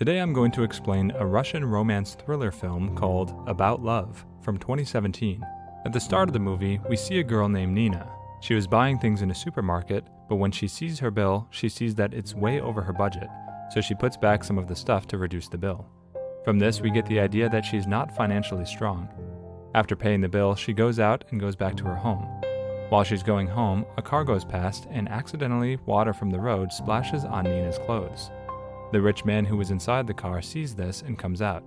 Today I'm going to explain a Russian romance thriller film called About Love from 2017. At the start of the movie, we see a girl named Nina. She was buying things in a supermarket, but when she sees her bill, she sees that it's way over her budget, so she puts back some of the stuff to reduce the bill. From this, we get the idea that she's not financially strong. After paying the bill, she goes out and goes back to her home. While she's going home, a car goes past and accidentally water from the road splashes on Nina's clothes. The rich man who was inside the car sees this and comes out.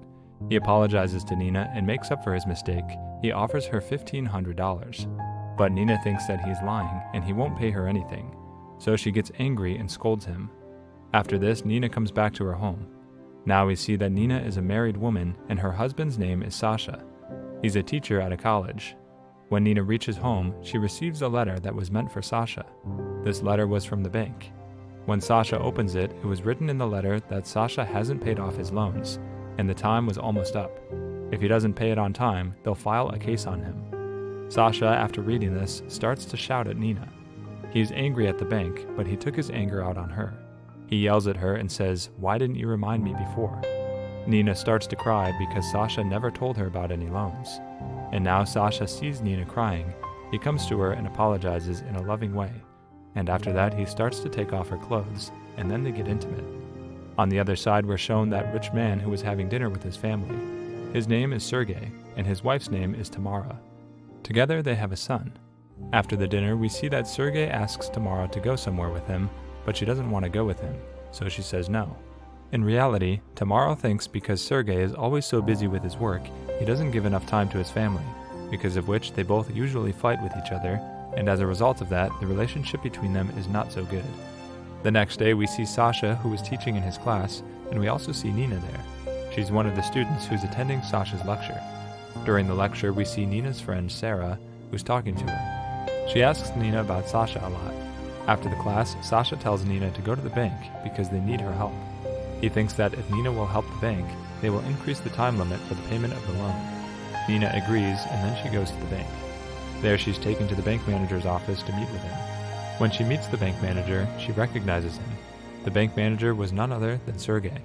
He apologizes to Nina and makes up for his mistake. He offers her $1,500. But Nina thinks that he's lying and he won't pay her anything. So she gets angry and scolds him. After this, Nina comes back to her home. Now we see that Nina is a married woman and her husband's name is Sasha. He's a teacher at a college. When Nina reaches home, she receives a letter that was meant for Sasha. This letter was from the bank. When Sasha opens it, it was written in the letter that Sasha hasn't paid off his loans, and the time was almost up. If he doesn't pay it on time, they'll file a case on him. Sasha, after reading this, starts to shout at Nina. He is angry at the bank, but he took his anger out on her. He yells at her and says, "Why didn't you remind me before?" Nina starts to cry because Sasha never told her about any loans. And now Sasha sees Nina crying. He comes to her and apologizes in a loving way. And after that, he starts to take off her clothes, and then they get intimate. On the other side, we're shown that rich man who was having dinner with his family. His name is Sergey, and his wife's name is Tamara. Together, they have a son. After the dinner, we see that Sergey asks Tamara to go somewhere with him, but she doesn't want to go with him, so she says no. In reality, Tamara thinks because Sergey is always so busy with his work, he doesn't give enough time to his family, because of which they both usually fight with each other, and as a result of that, the relationship between them is not so good. The next day, we see Sasha, who is teaching in his class, and we also see Nina there. She's one of the students who's attending Sasha's lecture. During the lecture, we see Nina's friend Sarah, who's talking to her. She asks Nina about Sasha a lot. After the class, Sasha tells Nina to go to the bank because they need her help. He thinks that if Nina will help the bank, they will increase the time limit for the payment of the loan. Nina agrees, and then she goes to the bank. There she's taken to the bank manager's office to meet with him. When she meets the bank manager, she recognizes him. The bank manager was none other than Sergey.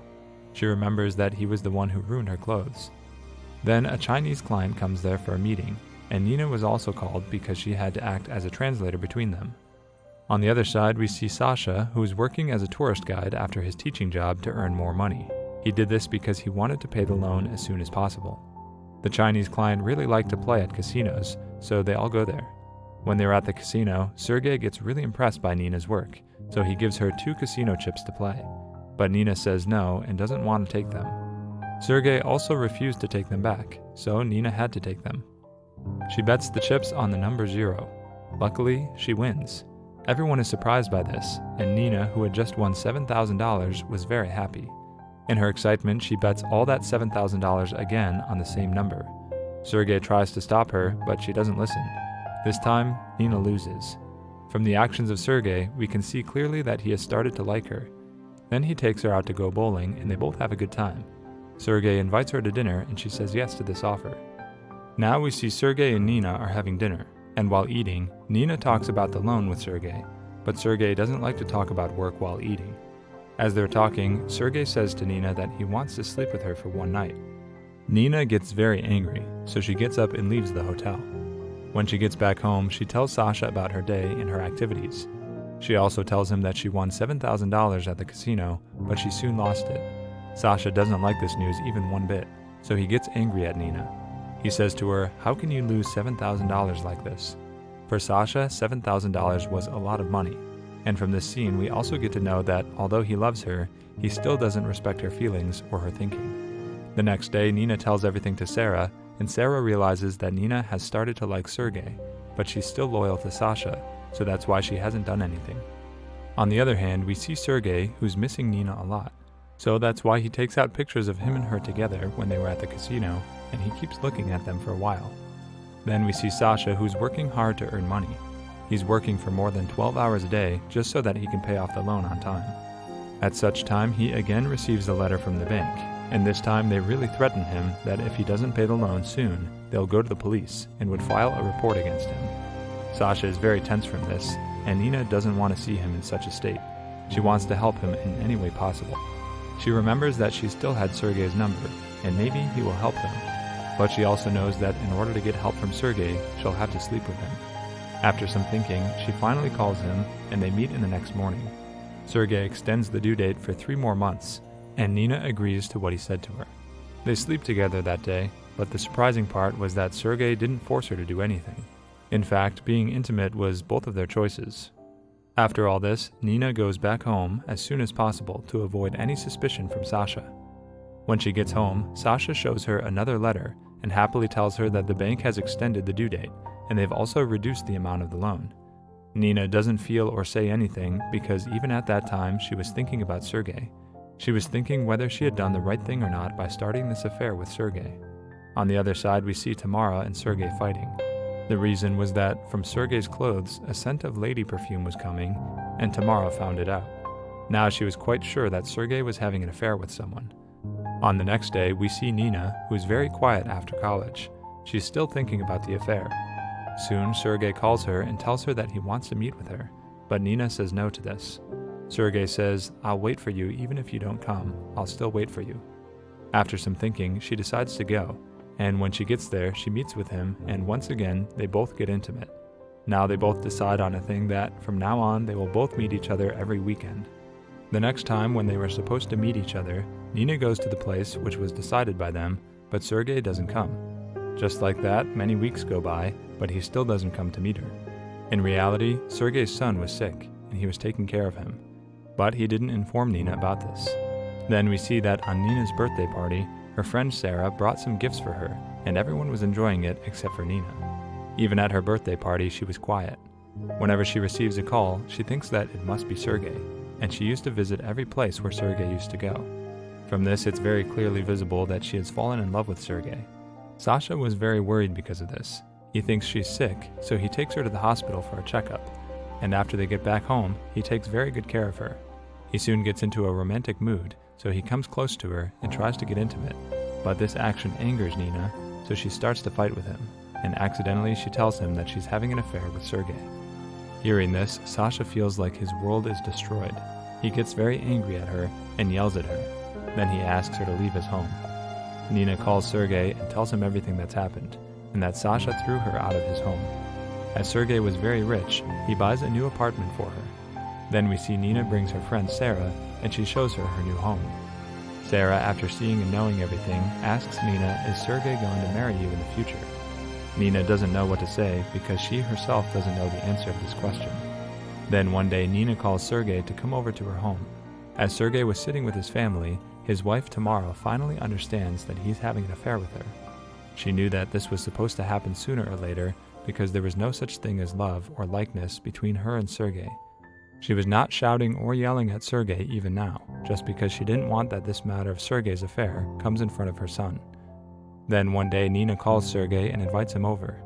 She remembers that he was the one who ruined her clothes. Then a Chinese client comes there for a meeting, and Nina was also called because she had to act as a translator between them. On the other side, we see Sasha, who is working as a tourist guide after his teaching job to earn more money. He did this because he wanted to pay the loan as soon as possible. The Chinese client really liked to play at casinos, so they all go there. When they're at the casino, Sergey gets really impressed by Nina's work, so he gives her 2 casino chips to play. But Nina says no and doesn't want to take them. Sergey also refused to take them back, so Nina had to take them. She bets the chips on the number 0. Luckily, she wins. Everyone is surprised by this, and Nina, who had just won $7,000, was very happy. In her excitement, she bets all that $7,000 again on the same number. Sergey tries to stop her, but she doesn't listen. This time, Nina loses. From the actions of Sergey, we can see clearly that he has started to like her. Then he takes her out to go bowling, and they both have a good time. Sergey invites her to dinner, and she says yes to this offer. Now we see Sergey and Nina are having dinner, and while eating, Nina talks about the loan with Sergey, but Sergey doesn't like to talk about work while eating. As they're talking, Sergey says to Nina that he wants to sleep with her for one night. Nina gets very angry, so she gets up and leaves the hotel. When she gets back home, she tells Sasha about her day and her activities. She also tells him that she won $7,000 at the casino, but she soon lost it. Sasha doesn't like this news even one bit, so he gets angry at Nina. He says to her, "How can you lose $7,000 like this?" For Sasha, $7,000 was a lot of money. And from this scene, we also get to know that although he loves her, he still doesn't respect her feelings or her thinking. The next day, Nina tells everything to Sarah, and Sarah realizes that Nina has started to like Sergey, but she's still loyal to Sasha, so that's why she hasn't done anything. On the other hand, we see Sergey, who's missing Nina a lot. So that's why he takes out pictures of him and her together when they were at the casino, and he keeps looking at them for a while. Then we see Sasha, who's working hard to earn money. He's working for more than 12 hours a day just so that he can pay off the loan on time. At such time, he again receives a letter from the bank, and this time they really threaten him that if he doesn't pay the loan soon, they'll go to the police and would file a report against him. Sasha is very tense from this, and Nina doesn't want to see him in such a state. She wants to help him in any way possible. She remembers that she still had Sergei's number, and maybe he will help them. But she also knows that in order to get help from Sergei, she'll have to sleep with him. After some thinking, she finally calls him, and they meet in the next morning. Sergei extends the due date for 3 more months, and Nina agrees to what he said to her. They sleep together that day, but the surprising part was that Sergei didn't force her to do anything. In fact, being intimate was both of their choices. After all this, Nina goes back home as soon as possible to avoid any suspicion from Sasha. When she gets home, Sasha shows her another letter and happily tells her that the bank has extended the due date, and they've also reduced the amount of the loan. Nina doesn't feel or say anything because even at that time she was thinking about Sergei. She was thinking whether she had done the right thing or not by starting this affair with Sergei. On the other side, we see Tamara and Sergei fighting. The reason was that from Sergei's clothes, a scent of lady perfume was coming, and Tamara found it out. Now she was quite sure that Sergei was having an affair with someone. On the next day, we see Nina, who is very quiet after college. She's still thinking about the affair. Soon, Sergei calls her and tells her that he wants to meet with her, but Nina says no to this. Sergei says, "I'll wait for you even if you don't come. I'll still wait for you." After some thinking, she decides to go, and when she gets there, she meets with him, and once again, they both get intimate. Now they both decide on a thing that, from now on, they will both meet each other every weekend. The next time when they were supposed to meet each other, Nina goes to the place which was decided by them, but Sergei doesn't come. Just like that, many weeks go by, but he still doesn't come to meet her. In reality, Sergei's son was sick, and he was taking care of him. But he didn't inform Nina about this. Then we see that on Nina's birthday party, her friend Sarah brought some gifts for her, and everyone was enjoying it except for Nina. Even at her birthday party, she was quiet. Whenever she receives a call, she thinks that it must be Sergei, and she used to visit every place where Sergei used to go. From this, it's very clearly visible that she has fallen in love with Sergei. Sasha was very worried because of this. He thinks she's sick, so he takes her to the hospital for a checkup, and after they get back home, he takes very good care of her. He soon gets into a romantic mood, so he comes close to her and tries to get intimate. But this action angers Nina, so she starts to fight with him, and accidentally she tells him that she's having an affair with Sergei. Hearing this, Sasha feels like his world is destroyed. He gets very angry at her and yells at her. Then he asks her to leave his home. Nina calls Sergei and tells him everything that's happened, and that Sasha threw her out of his home. As Sergei was very rich, he buys a new apartment for her. Then we see Nina brings her friend Sarah, and she shows her her new home. Sarah, after seeing and knowing everything, asks Nina, "Is Sergei going to marry you in the future?" Nina doesn't know what to say because she herself doesn't know the answer to this question. Then one day Nina calls Sergei to come over to her home. As Sergei was sitting with his family, his wife Tamara finally understands that he's having an affair with her. She knew that this was supposed to happen sooner or later because there was no such thing as love or likeness between her and Sergei. She was not shouting or yelling at Sergei even now, just because she didn't want that this matter of Sergei's affair comes in front of her son. Then one day Nina calls Sergei and invites him over.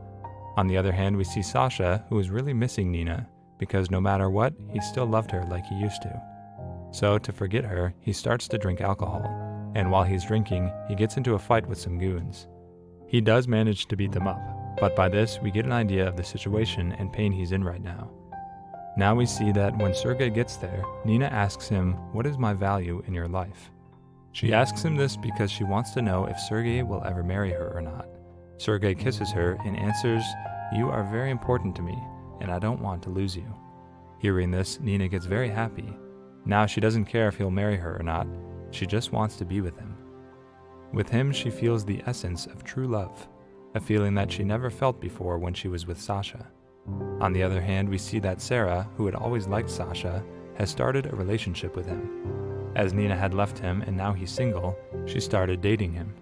On the other hand, we see Sasha, who is really missing Nina, because no matter what, he still loved her like he used to. So to forget her, he starts to drink alcohol, and while he's drinking, he gets into a fight with some goons. He does manage to beat them up, but by this we get an idea of the situation and pain he's in right now. Now we see that when Sergei gets there, Nina asks him, "What is my value in your life?" She asks him this because she wants to know if Sergei will ever marry her or not. Sergei kisses her and answers, "You are very important to me, and I don't want to lose you." Hearing this, Nina gets very happy. Now she doesn't care if he'll marry her or not, she just wants to be with him. With him, she feels the essence of true love, a feeling that she never felt before when she was with Sasha. On the other hand, we see that Sarah, who had always liked Sasha, has started a relationship with him. As Nina had left him and now he's single, she started dating him.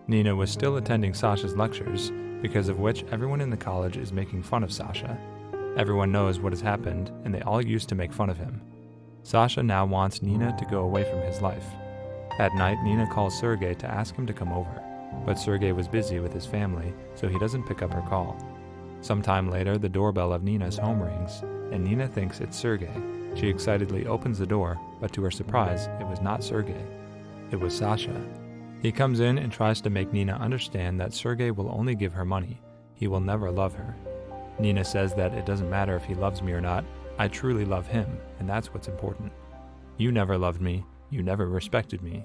Nina was still attending Sasha's lectures, because of which everyone in the college is making fun of Sasha. Everyone knows what has happened, and they all used to make fun of him. Sasha now wants Nina to go away from his life. At night, Nina calls Sergei to ask him to come over, but Sergei was busy with his family, so he doesn't pick up her call. Sometime later, the doorbell of Nina's home rings, and Nina thinks it's Sergei. She excitedly opens the door, but to her surprise, it was not Sergei. It was Sasha. He comes in and tries to make Nina understand that Sergei will only give her money. He will never love her. Nina says that it doesn't matter if he loves me or not. I truly love him, and that's what's important. You never loved me, You never respected me.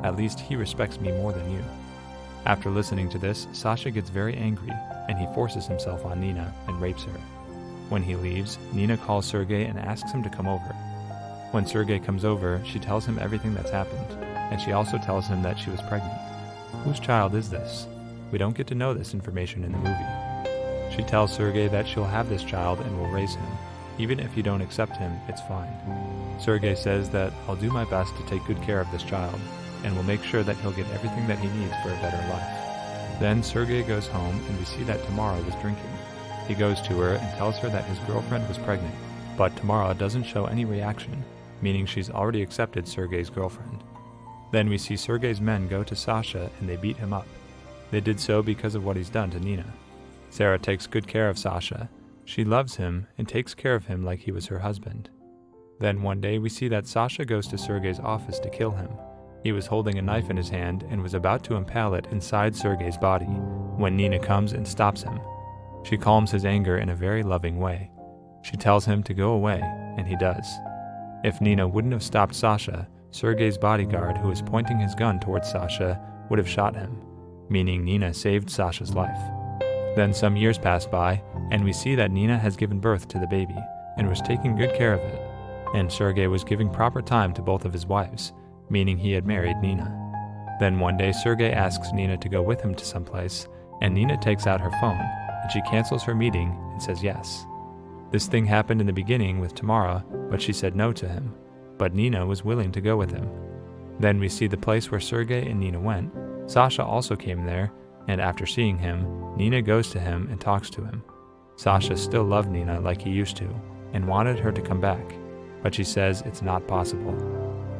At least he respects me more than you." After listening to this, Sasha gets very angry, and he forces himself on Nina and rapes her. When he leaves, Nina calls Sergei and asks him to come over. When Sergei comes over, she tells him everything that's happened, and she also tells him that she was pregnant. Whose child is this? We don't get to know this information in the movie. She tells Sergei that she'll have this child and will raise him. Even if you don't accept him, it's fine. Sergei says that I'll do my best to take good care of this child, and will make sure that he'll get everything that he needs for a better life. Then Sergei goes home, and we see that Tamara was drinking. He goes to her and tells her that his girlfriend was pregnant, but Tamara doesn't show any reaction, meaning she's already accepted Sergei's girlfriend. Then we see Sergei's men go to Sasha and they beat him up. They did so because of what he's done to Nina. Sarah takes good care of Sasha. She loves him and takes care of him like he was her husband. Then one day we see that Sasha goes to Sergei's office to kill him. He was holding a knife in his hand and was about to impale it inside Sergei's body when Nina comes and stops him. She calms his anger in a very loving way. She tells him to go away, and he does. If Nina wouldn't have stopped Sasha, Sergei's bodyguard, who was pointing his gun towards Sasha, would have shot him, meaning Nina saved Sasha's life. Then some years pass by, and we see that Nina has given birth to the baby and was taking good care of it, and Sergei was giving proper time to both of his wives, meaning he had married Nina. Then one day Sergei asks Nina to go with him to someplace, and Nina takes out her phone, and she cancels her meeting and says yes. This thing happened in the beginning with Tamara, but she said no to him, but Nina was willing to go with him. Then we see the place where Sergei and Nina went. Sasha also came there, and after seeing him, Nina goes to him and talks to him. Sasha still loved Nina like he used to, and wanted her to come back, but she says it's not possible.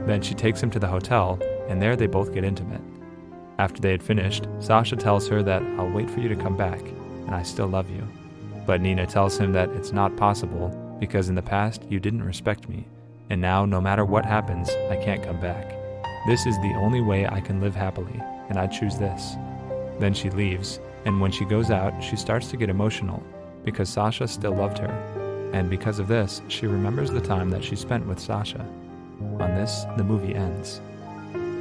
Then she takes him to the hotel, and there they both get intimate. After they had finished, Sasha tells her that I'll wait for you to come back, and I still love you. But Nina tells him that it's not possible because in the past you didn't respect me, and now no matter what happens, I can't come back. This is the only way I can live happily, and I choose this. Then she leaves, and when she goes out, she starts to get emotional because Sasha still loved her, and because of this, she remembers the time that she spent with Sasha. On this, the movie ends.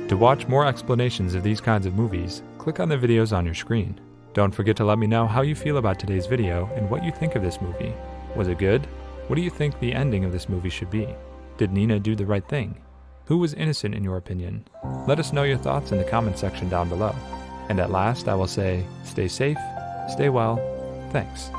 To watch more explanations of these kinds of movies, click on the videos on your screen. Don't forget to let me know how you feel about today's video and what you think of this movie. Was it good? What do you think the ending of this movie should be? Did Nina do the right thing? Who was innocent in your opinion? Let us know your thoughts in the comment section down below. And at last, I will say, stay safe, stay well, thanks.